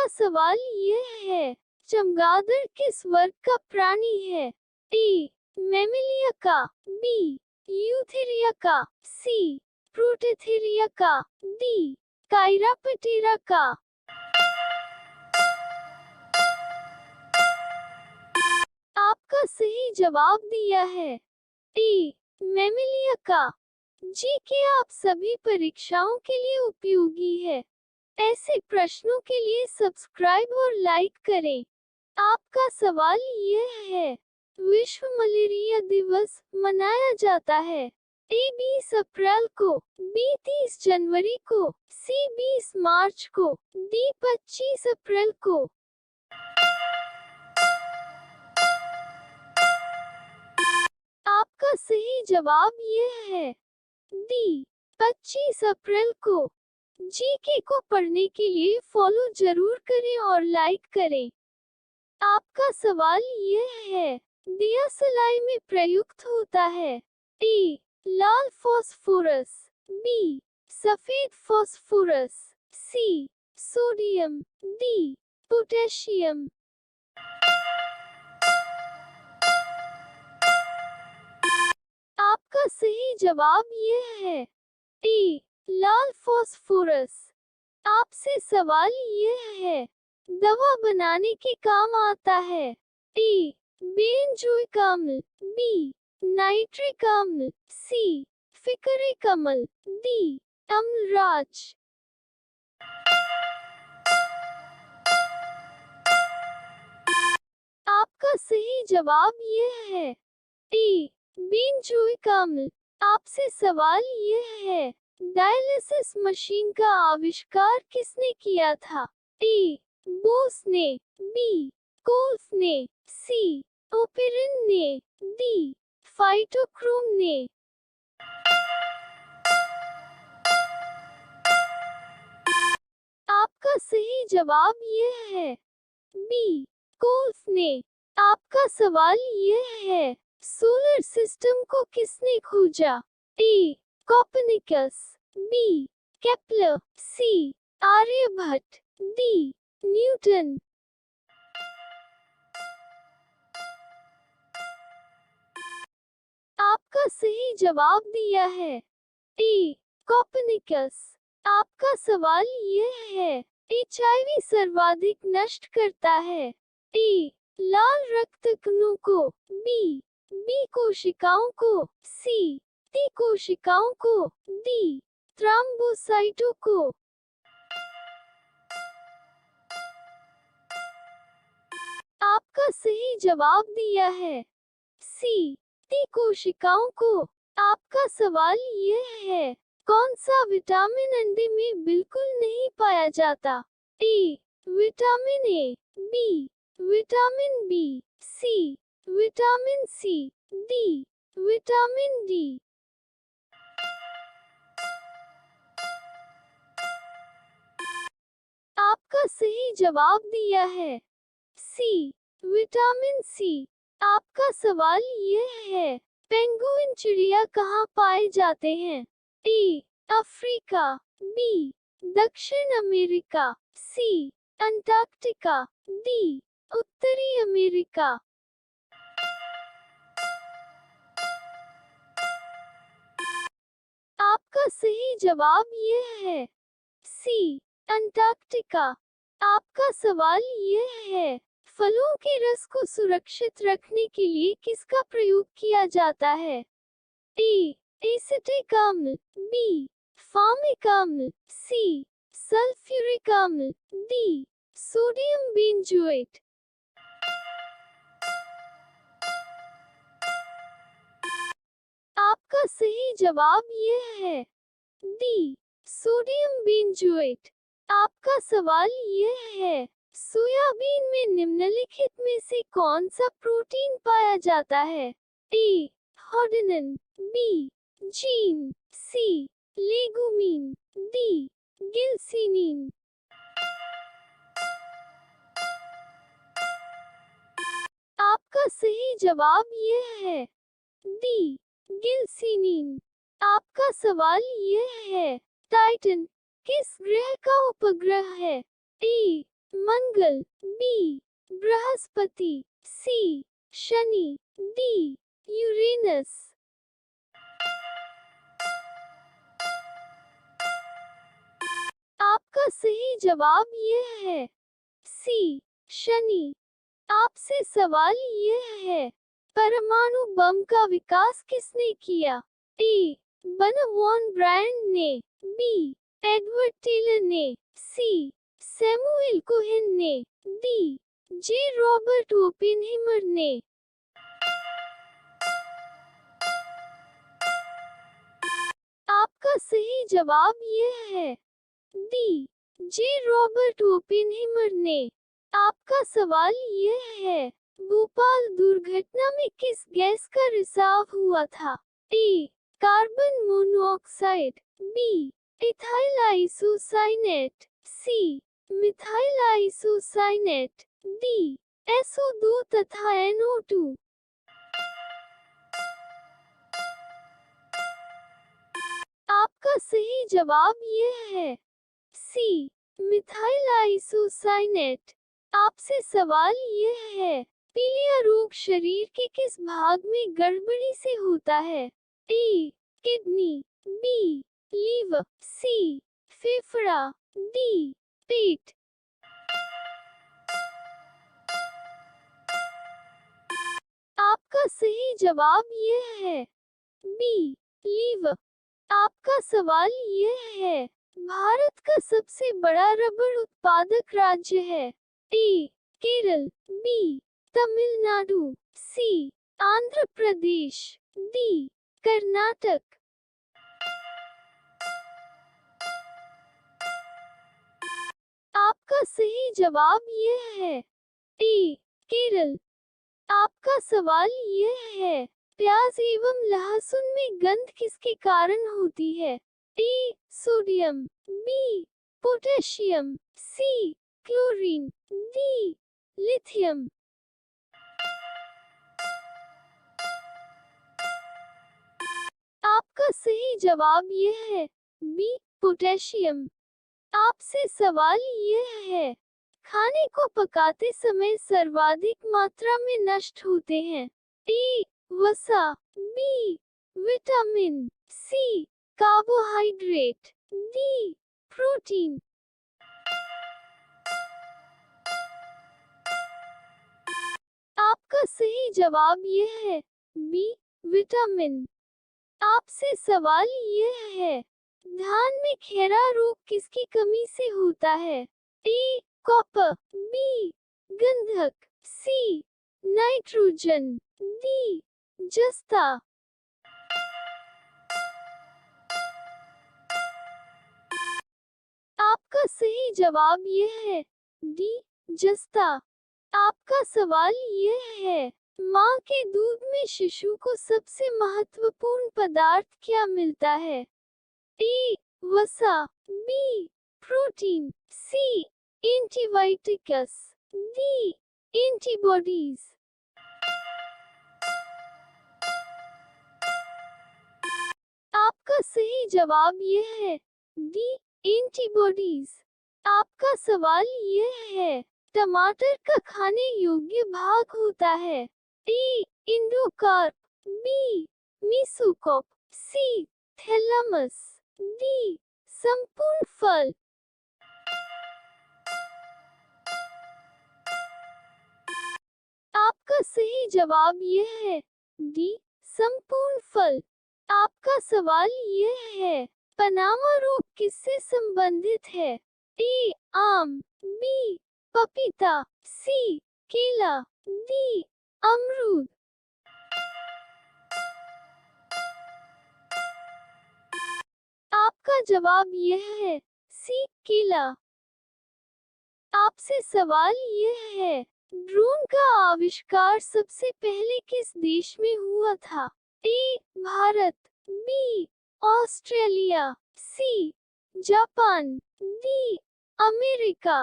सवाल यह है, चमगादड़ किस वर्ग का प्राणी है? ए. मैमेलिया का, बी. यूथेरिया का, सी. प्रोटेथेरिया का, डी. काइरापेटेरा का। आपका सही जवाब दिया है ए. मैमेलिया का। जी के आप सभी परीक्षाओं के लिए उपयोगी है। ऐसे प्रश्नों के लिए सब्सक्राइब और लाइक करें। आपका सवाल यह है, विश्व मलेरिया दिवस मनाया जाता है ए. 20 अप्रैल को, बी. 30 जनवरी को, सी. 20 मार्च को, डी. 25 अप्रैल को। आपका सही जवाब यह है डी. 25 अप्रैल को। जीके को पढ़ने के लिए फॉलो जरूर करें और लाइक करें। आपका सवाल यह है, दियासलाई में प्रयुक्त होता है ए. लाल फास्फोरस, बी. सफेद phosphorus, C. Sodium, D. Potassium. आपका सही जवाब यह है ए. लाल फास्फोरस। आपसे सवाल यह है, दवा बनाने के काम आता है ए. बेंजोइक अम्ल, बी. नाइट्रिक अम्ल, सी. फिकरिक अम्ल, डी. अम्लराज। आपका सही जवाब यह है ए. बेंजोइक अम्ल। आपसे सवाल यह है, डायलिसिस मशीन का आविष्कार किसने किया था? ए. बोस ने, बी. कोल्फ ने, सी. ओपेरिन ने, डी. फाइटोक्रोम ने। आपका सही जवाब यह है बी. कोल्फ ने। आपका सवाल यह है, सोलर सिस्टम को किसने खोजा? A. Copernicus, B. Kepler, C. Aryabhata, D. Newton. आपका सही जवाब दिया है ए. कोपर्निकस। आपका सवाल यह है, एचआईवी सर्वाधिक नष्ट करता है ए. लाल रक्त कणों को, बी. बी कोशिकाओं को, सी. टी कोशिकाओं को, डी. थ्रोम्बोसाइटों को। आपका सही जवाब दिया है सी. टी कोशिकाओं को। आपका सवाल यह है, कौन सा विटामिन अंडे में बिल्कुल नहीं पाया जाता? A. Vitamin A, B. Vitamin B, C. Vitamin C, D. Vitamin D. आपका सही जवाब दिया है सी. विटामिन सी। आपका सवाल यह है, पेंगुइन चिड़िया कहाँ पाए जाते हैं? ए. Africa, B. दक्षिण अमेरिका, सी. Antarctica, D. उत्तरी अमेरिका। आपका सही जवाब यह है सी. अंटार्कटिका। आपका सवाल यह है, फलों के रस को सुरक्षित रखने के लिए किसका प्रयोग किया जाता है? ए. एसिटिक अम्ल, बी. फॉर्मिक अम्ल, सी. सल्फ्यूरिक अम्ल, डी. Sodium benzoate. आपका सही जवाब यह है डी. Sodium benzoate. आपका सवाल यह है, सोयाबीन में निम्नलिखित में से कौन सा प्रोटीन पाया जाता है? ए. होडिनिन, बी. जीन, सी. लेगुमिन, डी. गिल्सिनीन। आपका सही जवाब यह है डी. गिल्सिनीन। आपका सवाल यह है, टाइटन किस ग्रह का उपग्रह है? ए. मंगल, बी बृहस्पति, सी शनि, डी यूरेनस। आपका सही जवाब यह है सी शनि। आपसे सवाल यह है, परमाणु बम का विकास किसने किया? ए वन वॉन ब्रायन ने, बी एडवर्ड टेलर ने, सी सैमुएल कोहेन ने, डी जे रॉबर्ट ओपेनहाइमर ने। आपका सही जवाब यह है डी जे रॉबर्ट ओपेनहाइमर ने। आपका सवाल यह है, भोपाल दुर्घटना में किस गैस का रिसाव हुआ था? A carbon monoxide, B ethyl isocyanate, C methyl isocyanate, D SO2 तथा NO2। आपका सही जवाब यह है सी मिथाइल आइसोसाइनेट। आपसे सवाल यह है, पीलिया रोग शरीर के किस भाग में गड़बड़ी से होता है? ए किडनी, बी लीवर, सी फेफड़ा, डी पेट। आपका सही जवाब यह है बी लीवर। आपका सवाल यह है, भारत का सबसे बड़ा रबड़ उत्पादक राज्य है? ए केरल, बी तमिलनाडु, सी आंध्र प्रदेश, डी कर्नाटक। आपका सही जवाब यह है ए केरल। आपका सवाल यह है, प्याज एवं लहसुन में गंध किसके कारण होती है? A sodium, B potassium, C chlorine, D lithium. आपका सही जवाब यह है बी पोटेशियम। आपसे सवाल यह है, खाने को पकाते समय सर्वाधिक मात्रा में नष्ट होते हैं? ए वसा, बी विटामिन, सी कार्बोहाइड्रेट, डी प्रोटीन। आपका सही जवाब यह है बी विटामिन। आपसे सवाल यह है, धान में खैरा रोग किसकी कमी से होता है? ए कॉपर, बी गंधक, सी नाइट्रोजन, डी जस्ता। आपका सही जवाब यह है डी जस्ता। आपका सवाल यह है, माँ के दूध में शिशु को सबसे महत्वपूर्ण पदार्थ क्या मिलता है? ए वसा, बी प्रोटीन, सी एंटीबायोटिक्स, डी एंटीबॉडीज। आपका सही जवाब यह है डी एंटीबॉडीज। आपका सवाल यह है, टमाटर का खाने योग्य भाग होता है? ए इंडोकार्प, बी मेसोकार्प, सी थैलेमस, डी संपूर्ण फल। आपका सही जवाब यह है डी संपूर्ण फल। आपका सवाल यह है, पनामा रोग किससे संबंधित है? ए आम, बी पपीता, सी केला, डी अमरूद। आपका जवाब यह है सी केला। आपसे सवाल यह है, ड्रोन का आविष्कार सबसे पहले किस देश में हुआ था? A Bharat, B Australia, C Japan, D America.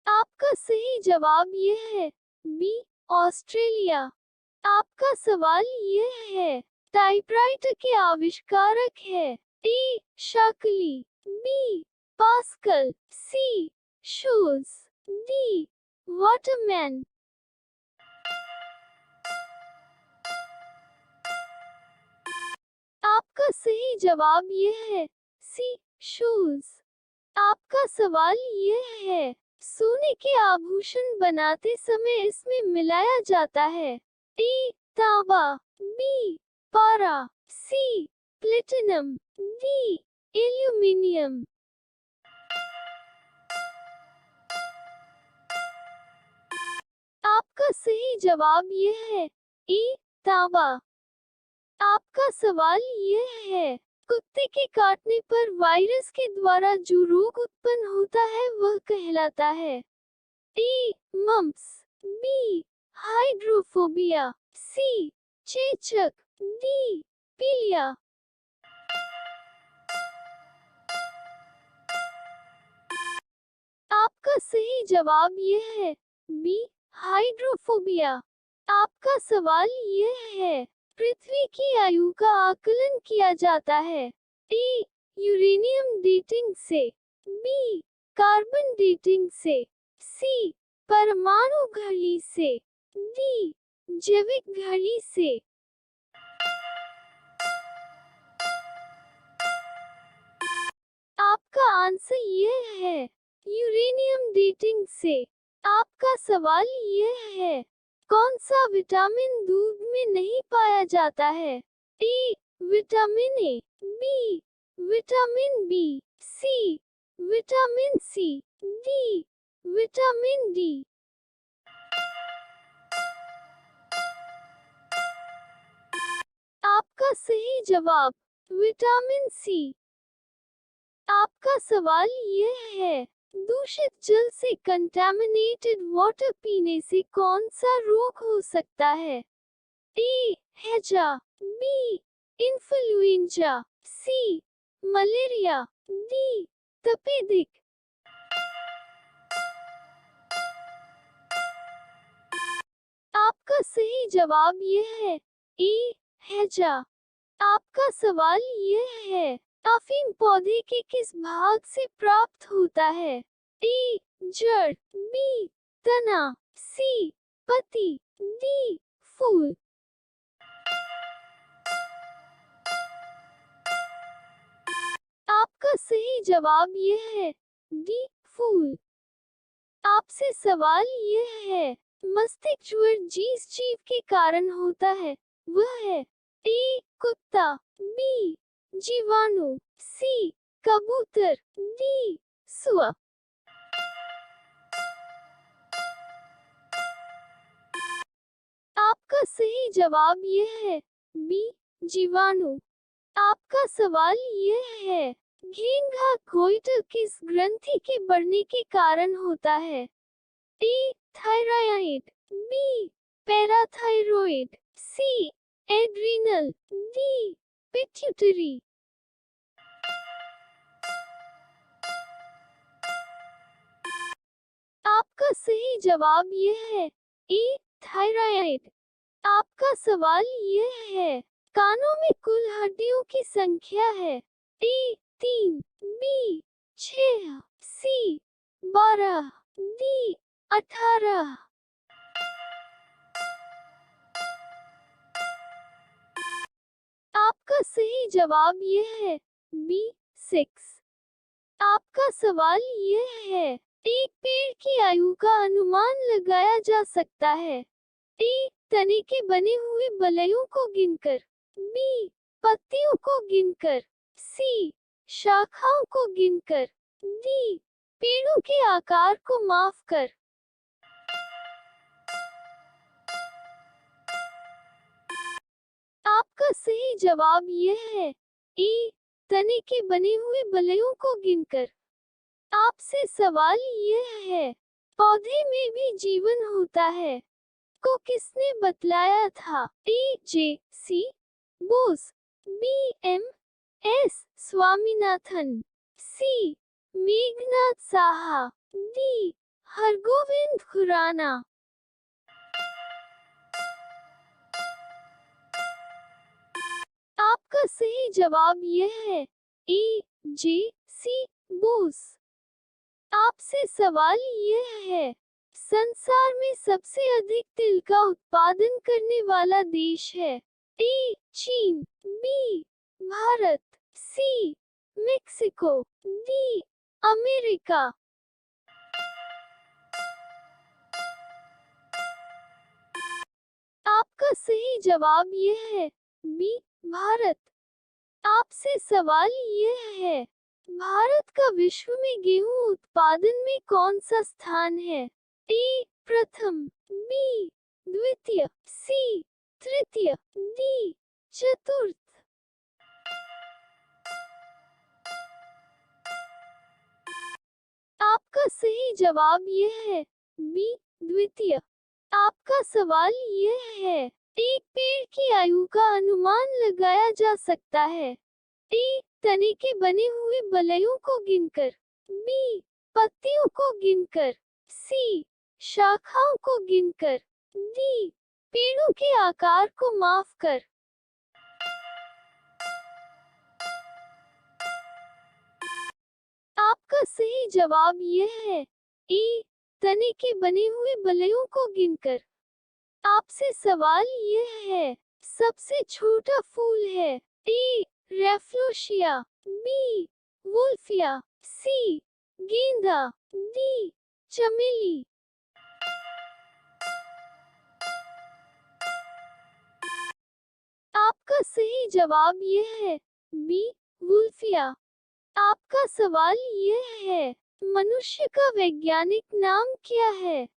आपका सही जवाब यह है बी ऑस्ट्रेलिया। आपका सवाल यह है, टाइपराइटर के आविष्कारक है? ए Shakali. B. Pascal. C. Shoes. D. Waterman. आपका सही जवाब यह है सी. शूज. आपका सवाल यह है सोने के आभूषण बनाते समय इसमें मिलाया जाता है. ए. तांबा. बी. पारा. सी. प्लेटिनम. डी. एल्यूमिनियम. आपका सही जवाब यह है ए. तांबा. आपका सवाल यह है कुत्ते के काटने पर वायरस के द्वारा जो रोग उत्पन्न होता है वह कहलाता है. ए. मम्प्स. बी. हाइड्रोफोबिया. सी. चेचक. डी. पीलिया. आपका सही जवाब यह है बी. हाइड्रोफोबिया. आपका सवाल यह है पृथ्वी की आयु का आकलन किया जाता है. ए. यूरेनियम डेटिंग से. बी. कार्बन डेटिंग से. सी. परमाणु घड़ी से. डी. जैविक घड़ी से. आपका आंसर यह है यूरेनियम डेटिंग से. आपका सवाल यह है कौन सा विटामिन दूध में नहीं पाया जाता है. A. Vitamin A. B. Vitamin B. C. Vitamin C. D. Vitamin D. आपका सही जवाब विटामिन सी. आपका सवाल यह है दूषित जल से कंटामिनेटेड वाटर पीने से कौन सा रोग हो सकता है. ए. हैजा. बी. इन्फ्लुएंजा. सी. मलेरिया. डी. तपेदिक. आपका सही जवाब यह है ए. हैजा. आपका सवाल यह है अफीम पौधे के किस भाग से प्राप्त होता है. ए. जड़. बी. तना. सी. पत्ती. डी. फूल. आपका सही जवाब यह है डी. फूल. आपसे सवाल यह है मस्तिष्क ज्वर जिस जीव के कारण होता है वह है. ए. कुत्ता. बी. जीवाणु. सी. कबूतर. डी. सुअर. आपका सही जवाब यह है बी. जीवाणु. आपका सवाल यह है घेंघा गोइटर किस ग्रंथि के बढ़ने के कारण होता है. ए. थायराइड. बी. पैराथायरॉइड. सी. एड्रिनल. डी. पिट्यूटरी. आपका सही जवाब यह है ए. थायराइड. आपका सवाल यह है कानों में कुल हड्डियों की संख्या है. ए. 3. बी. 6. सी. 12. डी. 18. आपका सही जवाब यह है बी. 6. आपका सवाल यह है एक पेड़ की आयु का अनुमान लगाया जा सकता है. ए. तने के बने हुए बलयों को गिनकर. बी. पत्तियों को गिनकर. सी. शाखाओं को गिनकर. डी. पेड़ों के आकार को माप कर. आपका सही जवाब यह है ए. तने के बने हुए बलयों को गिनकर. आपसे सवाल यह है पौधे में भी जीवन होता है को किसने बतलाया था. A. J. C. Bose. B. M. S. Swaminathan. C. Meghnad Saha. D. Hargobind Khorana. आपका सही जवाब यह है ए. J C Bose. आपसे सवाल यह है, संसार में सबसे अधिक तिल का उत्पादन करने वाला देश है? ए चीन, बी भारत, सी मेक्सिको, डी अमेरिका। आपका सही जवाब यह है, बी भारत। आपसे सवाल यह है, भारत का विश्व में गेहूं उत्पादन में कौन सा स्थान है? ए प्रथम, बी द्वितीय, सी तृतीय, डी चतुर्थ। आपका सही जवाब यह है, बी द्वितीय। आपका सवाल यह है, एक पेड़ की आयु का अनुमान लगाया जा सकता है? ए तने के बने हुए बलयों को गिनकर, बी पत्तियों को गिनकर, सी शाखाओं को गिनकर, डी पेड़ों के आकार को माप कर। आपका सही जवाब यह है, ए तने के बने हुए बलयों को गिनकर। आपसे सवाल यह है, सबसे छोटा फूल है? ए रेफ्लोशिया, बी वुल्फिया, सी गेंदा, डी चमेली। आपका सही जवाब यह है, बी वुल्फिया। आपका सवाल यह है, मनुष्य का वैज्ञानिक नाम क्या है?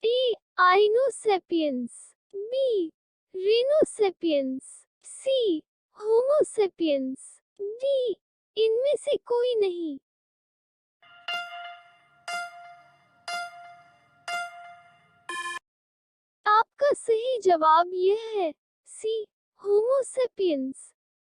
ए आइनोसेपियंस, बी रेनोसेपियंस, सी होमोसेपियंस, डी इनमें से कोई नहीं। आपका सही जवाब यह है, सी होमोसेपियंस।